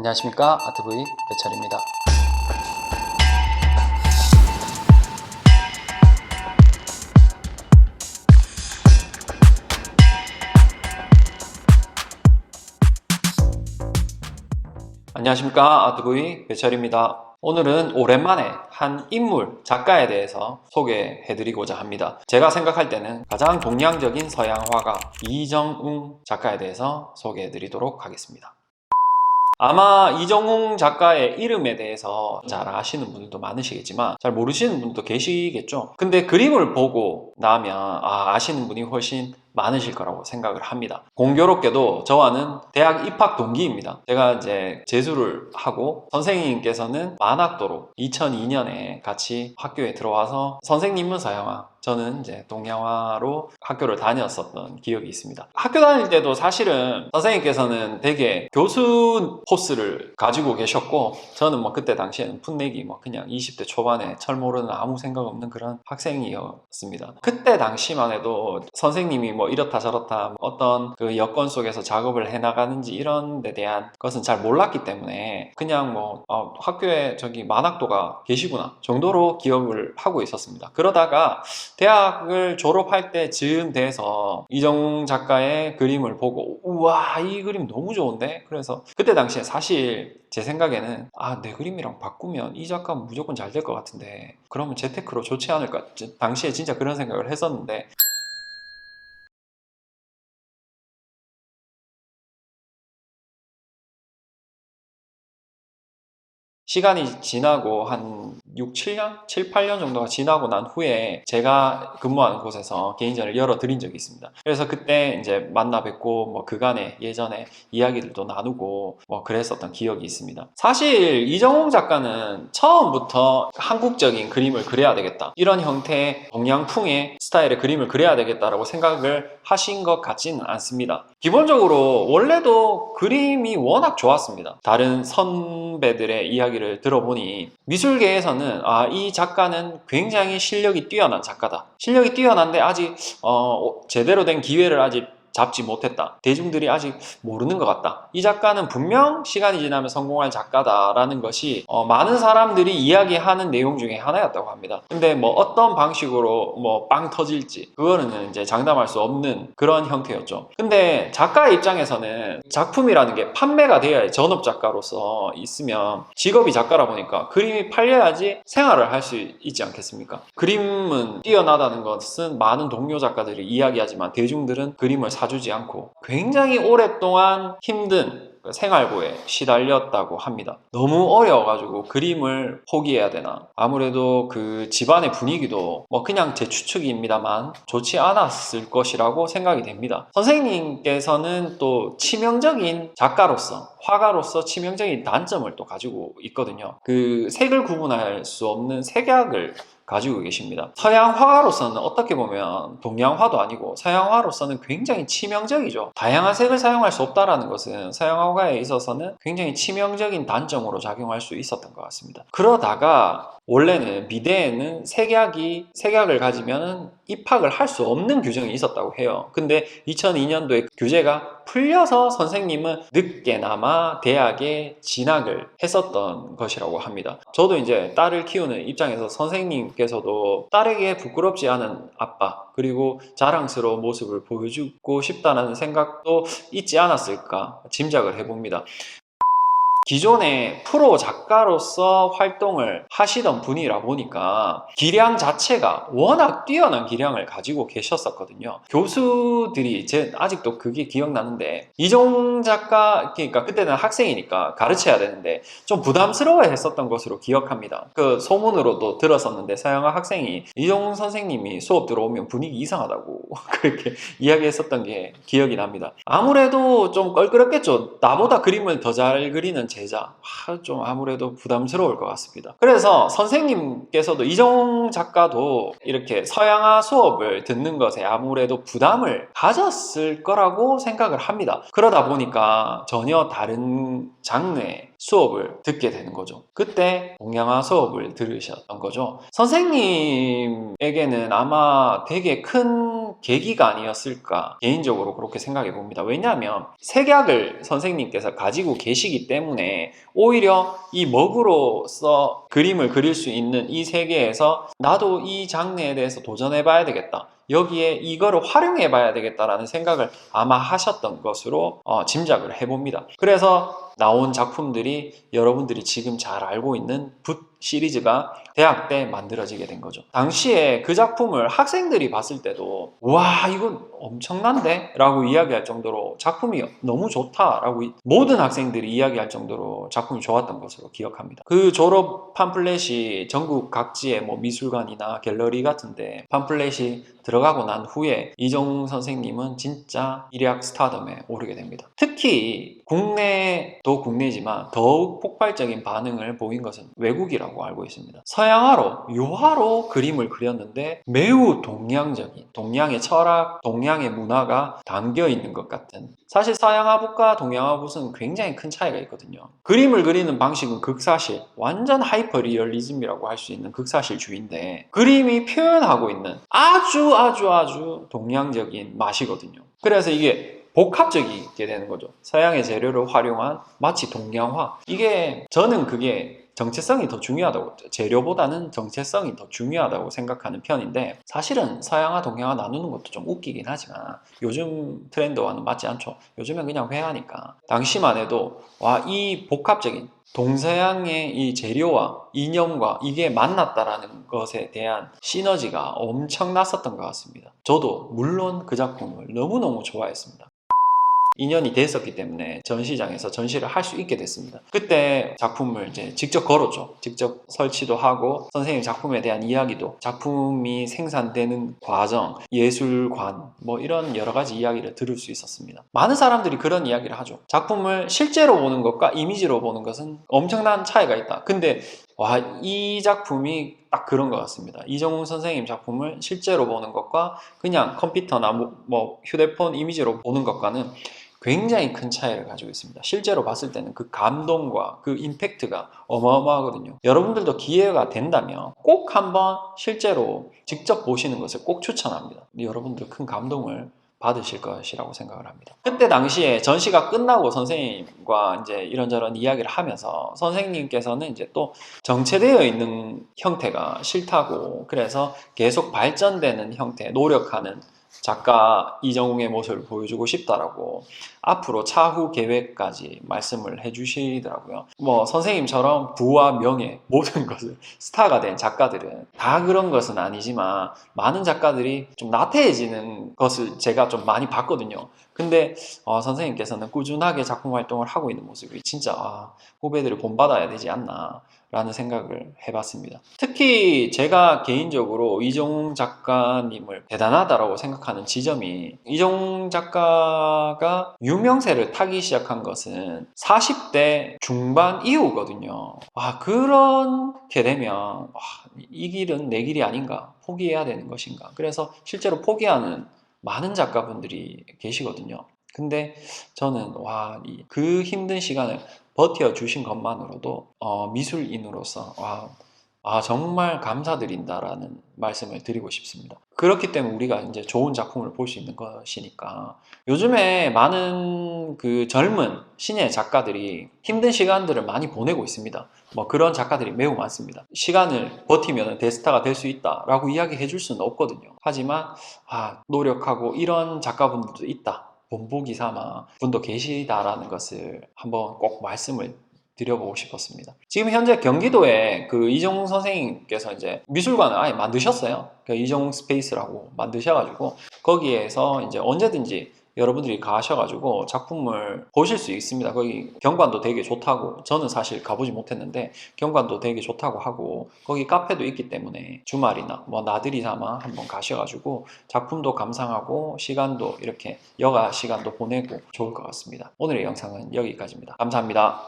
안녕하십니까, 아트브이 배철입니다. 안녕하십니까, 아트브이 배철입니다. 오늘은 오랜만에 한 인물, 작가에 대해서 소개해드리고자 합니다. 제가 생각할 때는 가장 동양적인 서양 화가 이정웅 작가에 대해서 소개해드리도록 하겠습니다. 아마 이정웅 작가의 이름에 대해서 잘 아시는 분들도 많으시겠지만 잘 모르시는 분도 계시겠죠. 근데 그림을 보고 나면 아시는 분이 훨씬 많으실 거라고 생각을 합니다. 공교롭게도 저와는 대학 입학 동기입니다. 제가 이제 재수를 하고 선생님께서는 만학도로 2002년에 같이 학교에 들어와서 선생님은 서양화, 저는 이제 동양화로 학교를 다녔었던 기억이 있습니다. 학교 다닐 때도 사실은 선생님께서는 되게 교수 포스를 가지고 계셨고, 저는 뭐 그때 당시에는 풋내기 그냥 20대 초반에 철 모르는 아무 생각 없는 그런 학생이었습니다. 그때 당시만 해도 선생님이 이렇다 저렇다 어떤 그 여건 속에서 작업을 해나가는지 이런 데 대한 것은 잘 몰랐기 때문에 그냥 학교에 저기 만학도가 계시구나 정도로 기억을 하고 있었습니다. 그러다가 대학을 졸업할 때 즈음 돼서 이정웅 작가의 그림을 보고 우와, 이 그림 너무 좋은데? 그래서 그때 당시에 사실 제 생각에는 내 그림이랑 바꾸면 이 작가는 무조건 잘 될 것 같은데 그러면 재테크로 좋지 않을까? 당시에 진짜 그런 생각을 했었는데, 시간이 지나고 한 6, 7년? 7, 8년 정도가 지나고 난 후에 제가 근무하는 곳에서 개인전을 열어드린 적이 있습니다. 그래서 그때 이제 만나 뵙고 그간의 예전에 이야기들도 나누고 그랬었던 기억이 있습니다. 사실 이정웅 작가는 처음부터 한국적인 그림을 그려야 되겠다, 이런 형태의 동양풍의 스타일의 그림을 그려야 되겠다라고 생각을 하신 것 같지는 않습니다. 기본적으로 원래도 그림이 워낙 좋았습니다. 다른 선배들의 이야기를 들어보니 미술계에서는 이 작가는 굉장히 실력이 뛰어난 작가다, 실력이 뛰어난데 아직 제대로 된 기회를 아직 잡지 못했다, 대중들이 아직 모르는 것 같다, 이 작가는 분명 시간이 지나면 성공할 작가다라는 것이 많은 사람들이 이야기하는 내용 중에 하나였다고 합니다. 근데 어떤 방식으로 빵 터질지 그거는 이제 장담할 수 없는 그런 형태였죠. 근데 작가의 입장에서는 작품이라는 게 판매가 돼야 전업 작가로서 있으면, 직업이 작가라 보니까 그림이 팔려야지 생활을 할 수 있지 않겠습니까? 그림은 뛰어나다는 것은 많은 동료 작가들이 이야기하지만 대중들은 그림을 사주지 않고 굉장히 오랫동안 힘든 생활고에 시달렸다고 합니다. 너무 어려워가지고 그림을 포기해야 되나, 아무래도 그 집안의 분위기도 그냥 제 추측입니다만 좋지 않았을 것이라고 생각이 됩니다. 선생님께서는 또 치명적인 작가로서, 화가로서 치명적인 단점을 또 가지고 있거든요. 그 색을 구분할 수 없는 색약을 가지고 계십니다. 서양 화가로서는 어떻게 보면 동양화도 아니고 서양화로서는 굉장히 치명적이죠. 다양한 색을 사용할 수 없다는 것은 서양 화가에 있어서는 굉장히 치명적인 단점으로 작용할 수 있었던 것 같습니다. 그러다가 원래는 미대에는 색약을 가지면 입학을 할 수 없는 규정이 있었다고 해요. 근데 2002년도에 규제가 풀려서 선생님은 늦게나마 대학에 진학을 했었던 것이라고 합니다. 저도 이제 딸을 키우는 입장에서 선생님께서도 딸에게 부끄럽지 않은 아빠, 그리고 자랑스러운 모습을 보여주고 싶다는 생각도 있지 않았을까 짐작을 해봅니다. 기존에 프로 작가로서 활동을 하시던 분이라 보니까 기량 자체가 워낙 뛰어난 기량을 가지고 계셨었거든요. 교수들이 아직도 그게 기억나는데, 이정웅 작가, 그러니까 그때는 학생이니까 가르쳐야 되는데 좀 부담스러워 했었던 것으로 기억합니다. 그 소문으로도 들었었는데 서양화 학생이 이정웅 선생님이 수업 들어오면 분위기 이상하다고 그렇게 이야기했었던 게 기억이 납니다. 아무래도 좀 껄끄럽겠죠. 나보다 그림을 더 잘 그리는 제자, 좀 아무래도 부담스러울 것 같습니다. 그래서 선생님께서도 이정웅 작가도 이렇게 서양화 수업을 듣는 것에 아무래도 부담을 가졌을 거라고 생각을 합니다. 그러다 보니까 전혀 다른 장르의 수업을 듣게 되는 거죠. 그때 동양화 수업을 들으셨던 거죠. 선생님에게는 아마 되게 큰 계기가 아니었을까 개인적으로 그렇게 생각해 봅니다. 왜냐하면 색약을 선생님께서 가지고 계시기 때문에 오히려 이 먹으로서 그림을 그릴 수 있는 이 세계에서 나도 이 장르에 대해서 도전해 봐야 되겠다, 여기에 이거를 활용해 봐야 되겠다라는 생각을 아마 하셨던 것으로 짐작을 해봅니다. 그래서 나온 작품들이 여러분들이 지금 잘 알고 있는 붓 시리즈가 대학 때 만들어지게 된 거죠. 당시에 그 작품을 학생들이 봤을 때도 와, 이건 엄청난데? 라고 이야기할 정도로 작품이 너무 좋다 라고 모든 학생들이 이야기할 정도로 작품이 좋았던 것으로 기억합니다. 그 졸업 팜플렛이 전국 각지의 뭐 미술관이나 갤러리 같은데 팜플렛이 들어가고 난 후에 이정웅 선생님은 진짜 일약 스타덤에 오르게 됩니다. 특히 국내도 국내지만 더욱 폭발적인 반응을 보인 것은 외국이라고 알고 있습니다. 서양화로, 유화로 그림을 그렸는데 매우 동양적인, 동양의 철학, 동양의 문화가 담겨 있는 것 같은, 사실 서양화붓과 동양화붓은 굉장히 큰 차이가 있거든요. 그림을 그리는 방식은 극사실, 완전 하이퍼 리얼리즘이라고 할 수 있는 극사실주의인데 그림이 표현하고 있는 아주 동양적인 맛이거든요. 그래서 이게 복합적이게 되는 거죠. 서양의 재료를 활용한 마치 동양화. 이게 저는 그게 정체성이 더 중요하다고, 재료보다는 정체성이 더 중요하다고 생각하는 편인데, 사실은 서양화 동양화 나누는 것도 좀 웃기긴 하지만 요즘 트렌드와는 맞지 않죠. 요즘엔 그냥 회화니까. 당시만 해도 와, 이 복합적인 동서양의 이 재료와 이념과 이게 만났다라는 것에 대한 시너지가 엄청났었던 것 같습니다. 저도 물론 그 작품을 너무너무 좋아했습니다. 인연이 됐었기 때문에 전시장에서 전시를 할 수 있게 됐습니다. 그때 작품을 이제 직접 걸었죠. 직접 설치도 하고 선생님 작품에 대한 이야기도, 작품이 생산되는 과정, 예술관, 뭐 이런 여러 가지 이야기를 들을 수 있었습니다. 많은 사람들이 그런 이야기를 하죠. 작품을 실제로 보는 것과 이미지로 보는 것은 엄청난 차이가 있다. 근데 와, 이 작품이 딱 그런 것 같습니다. 이정웅 선생님 작품을 실제로 보는 것과 그냥 컴퓨터나 뭐 휴대폰 이미지로 보는 것과는 굉장히 큰 차이를 가지고 있습니다. 실제로 봤을 때는 그 감동과 그 임팩트가 어마어마하거든요. 여러분들도 기회가 된다면 꼭 한번 실제로 직접 보시는 것을 꼭 추천합니다. 여러분들 큰 감동을 받으실 것이라고 생각을 합니다. 그때 당시에 전시가 끝나고 선생님과 이제 이런저런 이야기를 하면서 선생님께서는 이제 또 정체되어 있는 형태가 싫다고, 그래서 계속 발전되는 형태, 노력하는 작가 이정웅의 모습을 보여주고 싶다라고 앞으로 차후 계획까지 말씀을 해주시더라고요. 뭐 선생님처럼 부와 명예 모든 것을 스타가 된 작가들은 다 그런 것은 아니지만 많은 작가들이 좀 나태해지는 것을 제가 좀 많이 봤거든요. 근데 선생님께서는 꾸준하게 작품 활동을 하고 있는 모습이 진짜 후배들이 본받아야 되지 않나 라는 생각을 해봤습니다. 특히 제가 개인적으로 이정웅 작가님을 대단하다고 생각하는 지점이, 이정웅 작가가 유명세를 타기 시작한 것은 40대 중반 이후거든요. 그렇게 되면 이 길은 내 길이 아닌가, 포기해야 되는 것인가. 그래서 실제로 포기하는 많은 작가분들이 계시거든요. 근데 저는 그 힘든 시간을 버텨주신 것만으로도 미술인으로서 정말 감사드린다라는 말씀을 드리고 싶습니다. 그렇기 때문에 우리가 이제 좋은 작품을 볼 수 있는 것이니까, 요즘에 많은 그 젊은 신예 작가들이 힘든 시간들을 많이 보내고 있습니다. 뭐 그런 작가들이 매우 많습니다. 시간을 버티면 대스타가 될 수 있다라고 이야기해 줄 수는 없거든요. 하지만 노력하고 이런 작가분들도 있다, 본보기 삼아 분도 계시다라는 것을 한번 꼭 말씀을 드려보고 싶었습니다. 지금 현재 경기도에 그 이정웅 선생님께서 이제 미술관을 아예 만드셨어요. 그 이정웅 스페이스라고 만드셔가지고 거기에서 이제 언제든지 여러분들이 가셔가지고 작품을 보실 수 있습니다. 거기 경관도 되게 좋다고, 저는 사실 가보지 못했는데 경관도 되게 좋다고 하고 거기 카페도 있기 때문에 주말이나 뭐 나들이 삼아 한번 가셔가지고 작품도 감상하고 시간도 이렇게 여가 시간도 보내고 좋을 것 같습니다. 오늘의 영상은 여기까지입니다. 감사합니다.